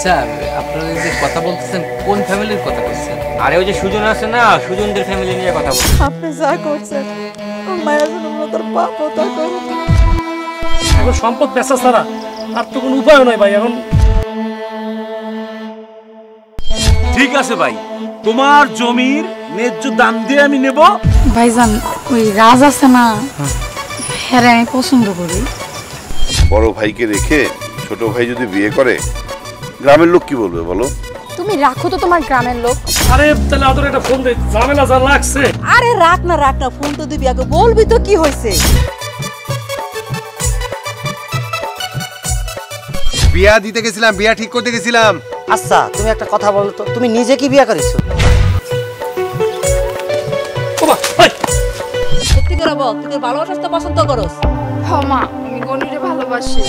আচ্ছা, আপনারা যে কথা বলতেছেন কোন ফ্যামিলির কথা বলছেন? আরে ওই যে সুজন আছে না, সুজনদের ফ্যামিলি নিয়ে কথা বল। আপনি যা করছেন মায়ের জন্য তার পাপ তা করুন। এখন সম্পদ বেচা ছাড়া আর তো কোনো উপায় নাই ভাই। এখন ঠিক আছে ভাই, তোমার জমির ন্যায্য দাম দিয়ে আমি নেব। ভাইজান ওই রাজ আছে না, হ্যাঁ আমি পছন্দ করি। বড় ভাইকে রেখে ছোট ভাই যদি বিয়ে করে গ্রামের লোক কি বলবে বলো? তুমি রাখো তো তোমার গ্রামের লোক। আরে তাহলে আদর একটা ফোন দে, ঝামেলা যা লাগছে। আরে রাখ না ফোন তো দিবি, আগে বলবি তো কি হয়েছে। বিয়া দিতে গেছিলাম, বিয়া ঠিক করতে গেছিলাম। আচ্ছা তুমি একটা কথা বলো তো, তুমি নিজে কি বিয়ে করেছো? সত্যি করে বল, তুই তোর ভালোবাসা পছন্দ করস? হ্যাঁ মা, আমি গনিরে ভালোবাসি।